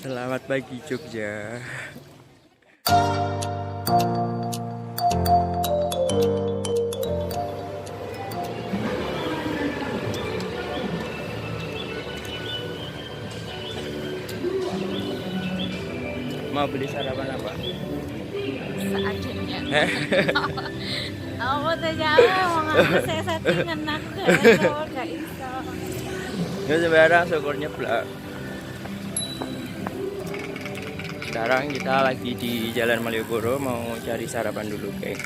Selamat pagi Jogja. Mau beli sarapan apa? Seadanya. Aku tuh jauh mau ngambil saya settingan aku gak iso. Ya sebenarnya syukur nyeblak. Sekarang kita lagi di Jalan Malioboro mau cari sarapan dulu, guys.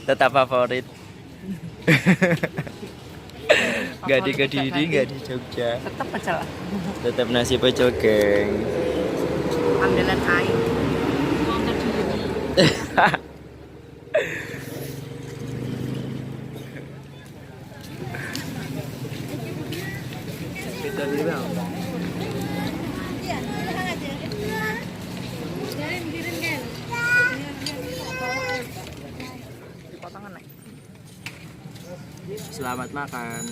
Tetap favorit. Gak di Kediri, gak di Jogja. Tetap pecel. Tetap nasi pecel, geng. Andalan air. Mau Kediri. Kita beli bang. Selamat makan.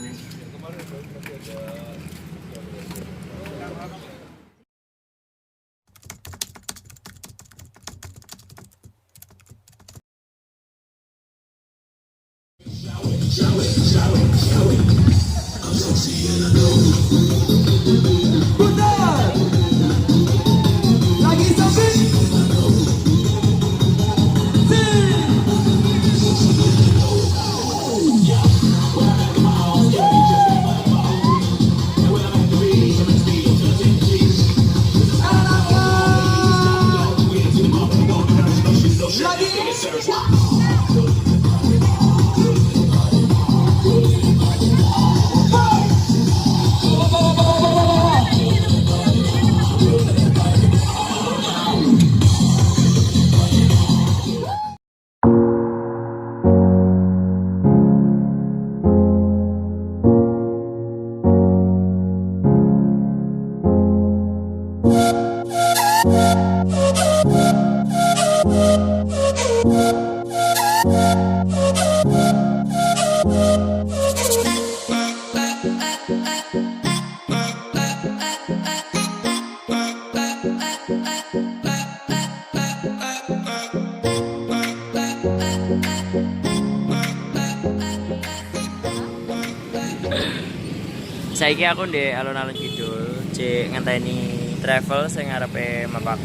Saiki aku di alun-alun kidul, cek ngenteni travel sing ngarepe mapak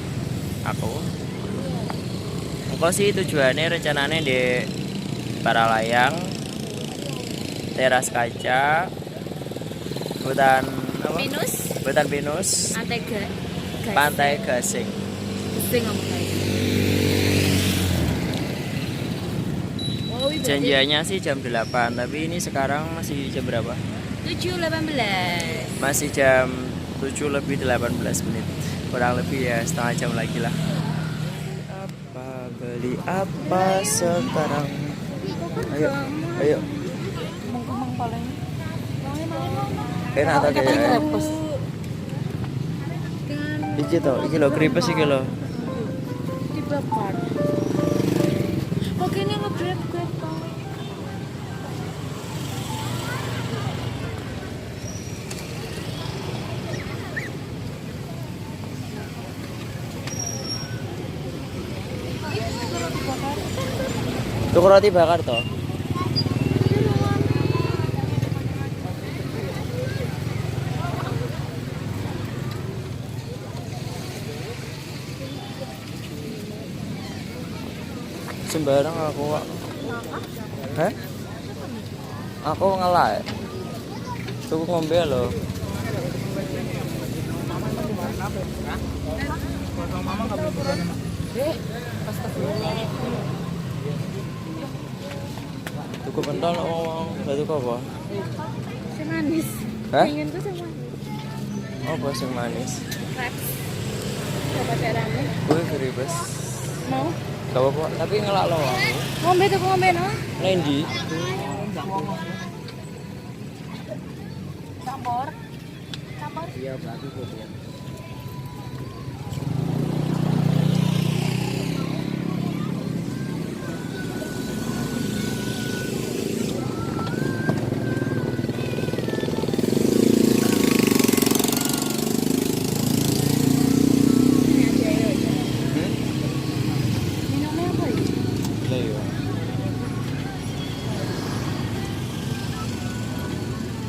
aku. Engko sih tujuannya rencananya di Paralayang, teras kaca, hutan apa? Pinus. Hutan pinus, pantai gasing. Gasing ngomong. Janjiannya sih jam 8, tapi ini sekarang masih jam berapa? 7.18. Masih jam 7 lebih 18 menit. Kurang lebih ya setengah jam lagi lah. Beli apa sekarang? Ayo, ayo. Kemang paling. Enak tak kayak? Krepes. Iki to, iki lo kripes iki lo. Dibakar. Kok kene ngegrab Pak? Tuku roti bakar toh. Sembarang aku. Hah? Aku ngalah. Tuku ngombe loh. Tuku pentol ngomong, gak tuku apa? Semanis. Hah? Pengen tuh sama Apa sing manis? crepes. Coba caranya. Gue keribes. Mau? Gak apa-apa, tapi ngelak loh. Ngombe tuh ngombe no. Lendi. Campur. Campur. Iya, berarti kok ya. Minumnya apa ya? Lah iya.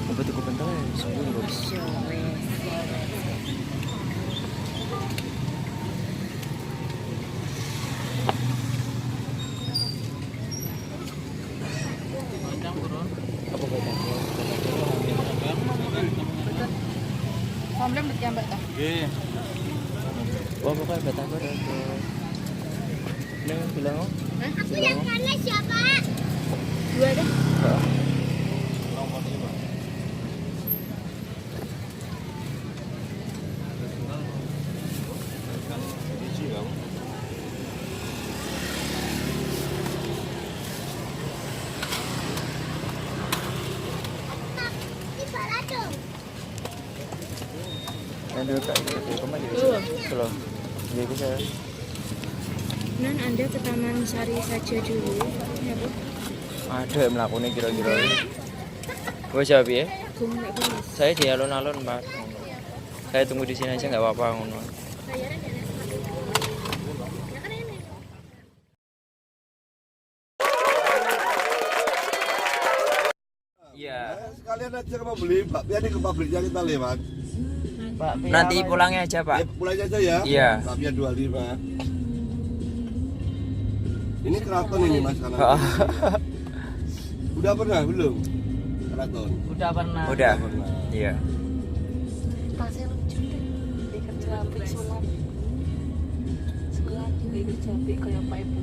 Apa tuku pentol ya? Sebungkus. Apa kata? Komplain berjambak tak? Wah, pokoknya kata apa dah. Ini bilang oh. Aku yang kanan siapa? Dua deh. Heeh. Yang dulu kak, kemana gitu? Belum. Jadi saya. Nan Anda ke Taman Sari saja dulu. Ya bu. Ada yang melakukannya kira-kira. Gue jawab ya. Gue nggak boleh. Saya di alun-alun Pak. Saya tunggu di sini aja nggak apa-apa ngono. Iya. Sekalian aja mau beli bakpia di ke pabriknya kita lewat. Nanti pulangnya aja Pak. Ya, pulangnya aja ya. Iya. Bakpia 25. Ini keraton ini Mas kanan. Udah pernah belum? Keraton. Udah pernah. Udah. Pernah. Iya. Pasnya lucu deh. Ikan jerapik sulap. Sekolah juga ikan jerapik kayak Pak Ibu.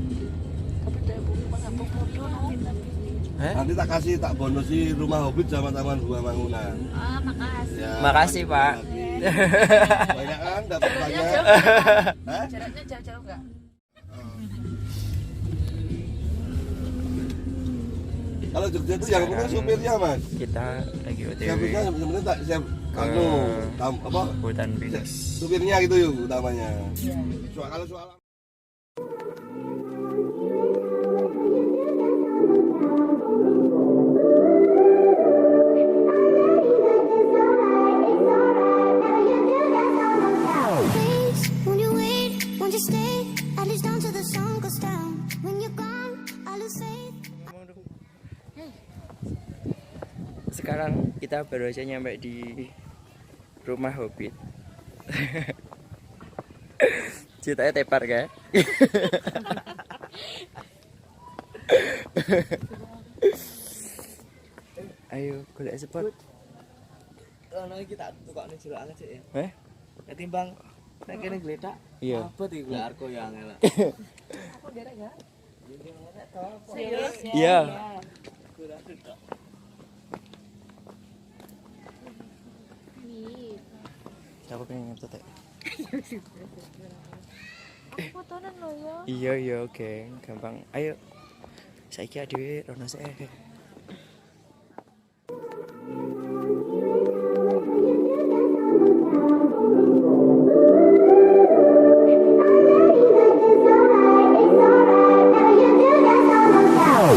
Tapi Pak Ibu mah nggak bodoh tapi. Nanti tak kasih tak bonusi rumah hobbit sama taman buah Mangunan. Ah makasih. Ya, Makasih, Pak. Banyak kan dapat banyak. Hah? Jaraknya jauh-jauh nggak? Kalau Jogja itu yang penting supirnya Mas. Kita lagi Siapnya OTW sebenarnya tak siap ke apa? hutan pinus. Supirnya gitu yuk utamanya. Kalau soal Please, won't you wait? Won't you stay? At least down till the sun goes down. When you're gone, I lose faith. Sekarang kita baru aja nyampe di rumah hobbit. Ceritanya tepar kan? Ayo golek spot. Ono iki tak tukokne jelokan aja ya. Eh? Ketimbang nek kene gledak. Iya. Apa iki gledak arko ya angel. Aku derek nggak? Iya. Aku pengen ngetot ya. Fotonan lo ya. Iya iya oke, gampang. Ayo. Saiki adewe rono sik.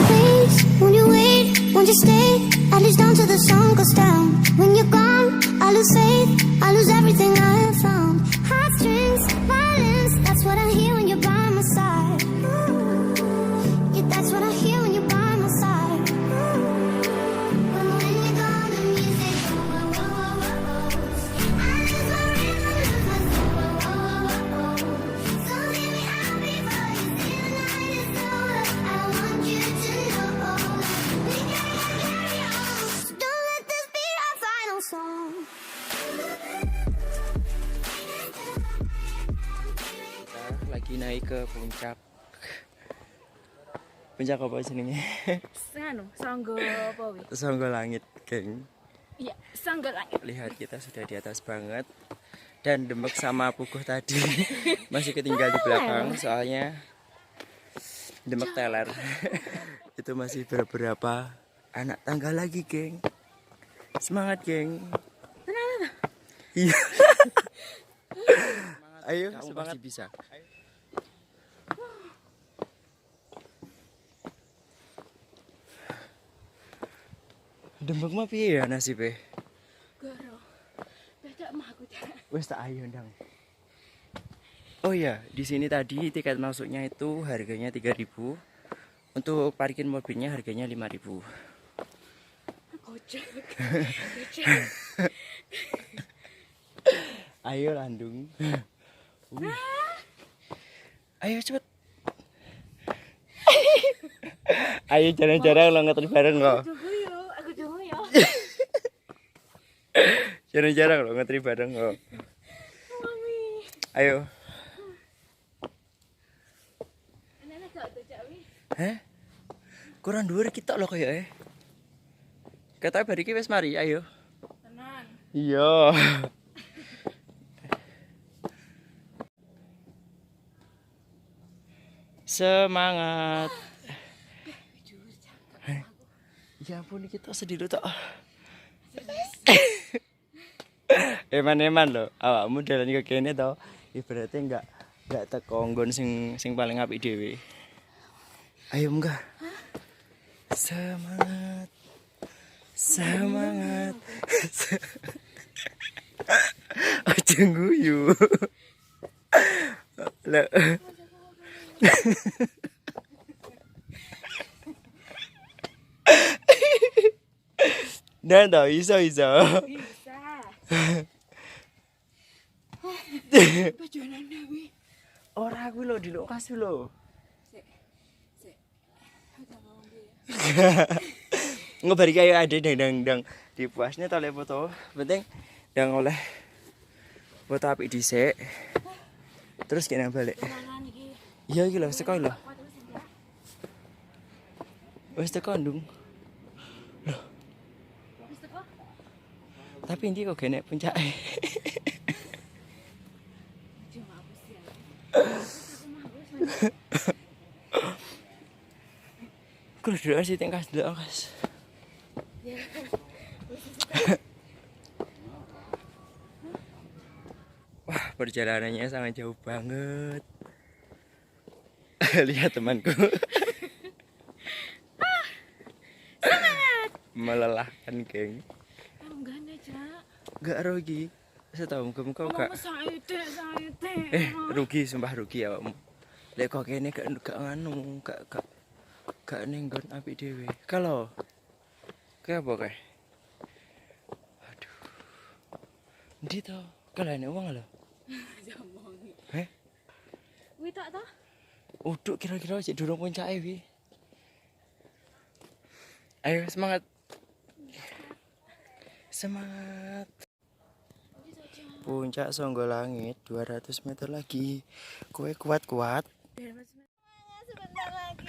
Please, won't you wait? Won't you stay? At least down till the sun goes down. When you're gone, I lose faith. I lose everything I have found. Heartstrings, violence. That's what I hear when you're by my side. Yeah, that's what I hear when you're by my side. lagi naik ke puncak. Puncak apa jenenge? Anu, Sangga apa wi? Sangga Langit, geng. Iya, Sangga Langit. Lihat kita sudah di atas banget. Dan Demek sama Puguh tadi masih ketinggal di belakang soalnya Demek teler. Itu masih beberapa anak tangga lagi, geng. Semangat, geng. Iya. Ayo, semangat bisa. Demek mah piye ya nasibe? Garo. Beda mah aku dah. Wes tak ayo ndang. Oh iya, di sini tadi tiket masuknya itu harganya 3.000. Untuk parkir mobilnya harganya 5.000. Kocak. Ayo Landung. Ayo cepet. Ayo jarang-jarang lo ngetri bareng kok. Aku tunggu ya. Jarang-jarang lo ngetri bareng kok. Mami. Ayo. Anak-anak gak tuh Cawi. Heh? Kurang dhuwur kita lo kayak Kata bariki wis mari, ayo. Tenan. Iya. Semangat. Ya ampun kita sedih tok. Eman-eman lho, awakmu dalan ke kene to. Ibaratnya enggak teko nggon sing paling apik dhewe. Ayo munggah. Semangat. Semangat. Aja guyu. Lah. Dan tau iso. Bisa. Bajuan Nabi. Ora kuwi lho di lokasi lho. Sik. Udah ngomong dia. Ngebari kayak ada dang di puasnya tole foto. Penting dang oleh foto apik dhisik. Terus kena balik. Mangan iki. Iya iki lho, seko lho. Wis teko ndung. Wis teko? Tapi ini kok genek puncake. Cuma apa sih ya? Kulo dulu sih tengkas dulu kas. Wah, perjalanannya sangat jauh banget. Lihat temanku. Melelahkan, geng. Enggak aja. Enggak rugi. Saya tahu muka-muka enggak. Saite. Rugi, sumpah rugi ya, awakmu. Lek kok kene gak nganu, gak nenggon apik dhewe. Kalau kayak apa kae? Aduh. Ndi to? Kalane wong lho. Jamongi. Heh? Kuwi tak ta? Uduk kira-kira sik durung puncake wi. Ayo semangat. Semangat. Puncak Sangga Langit 200 meter lagi. Kowe kuat-kuat. Sebentar lagi.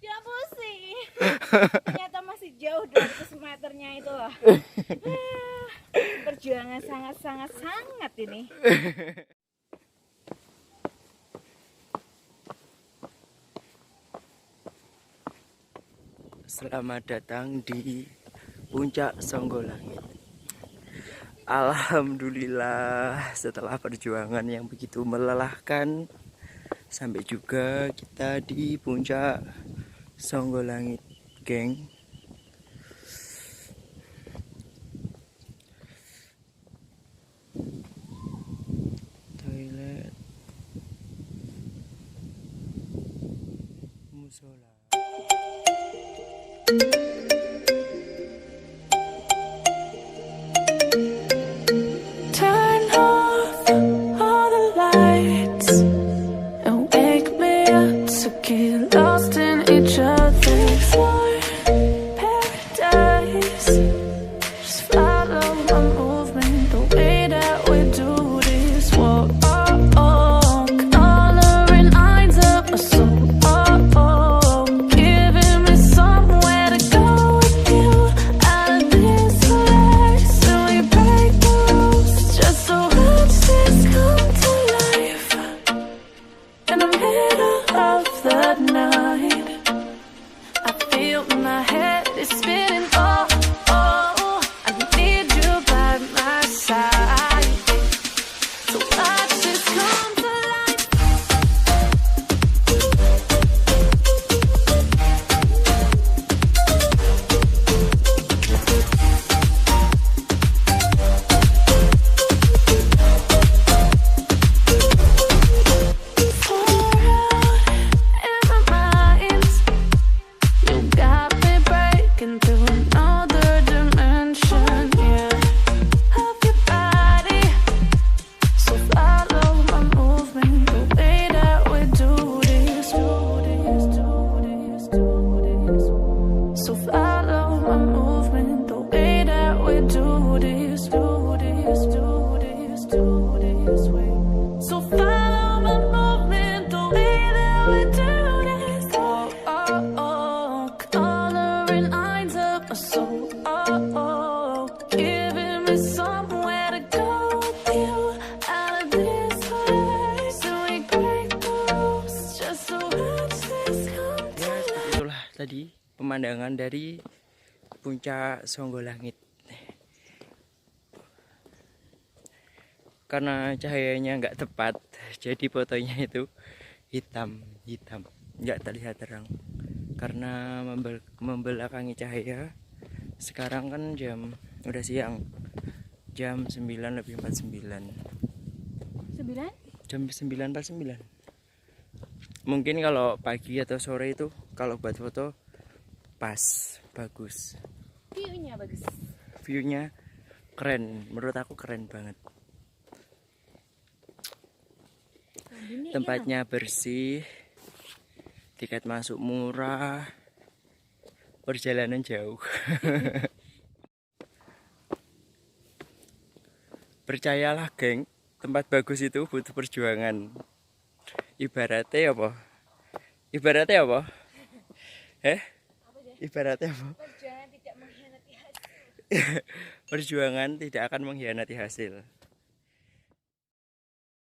Ya pusing. Ternyata masih jauh 200 meternya itu loh. Perjuangan sangat ini. Selamat datang di Puncak Sangga Langit. Alhamdulillah setelah perjuangan yang begitu melelahkan sampai juga kita di Puncak Sangga Langit, geng. Toilet musola. Turn off all the lights and wake me up to get lost in each other's paradise. Just follow my movement, the way that we do this. Whoa, oh, oh, pemandangan dari puncak Songgolangit. Karena cahayanya nggak tepat, jadi fotonya itu hitam, nggak terlihat terang. Karena membelakangi cahaya. Sekarang kan udah siang, jam 9:49. 9? Jam 9:49. Mungkin kalau pagi atau sore itu kalau buat foto pas, bagus. View-nya bagus. View-nya keren, menurut aku keren banget. Tempatnya bersih, tiket masuk murah, perjalanan jauh. Percayalah geng, tempat bagus itu butuh perjuangan. Ibaratnya apa? Ibaratnya apa? Ibaratnya apa? Perjuangan tidak mengkhianati hasil. Perjuangan tidak akan mengkhianati hasil.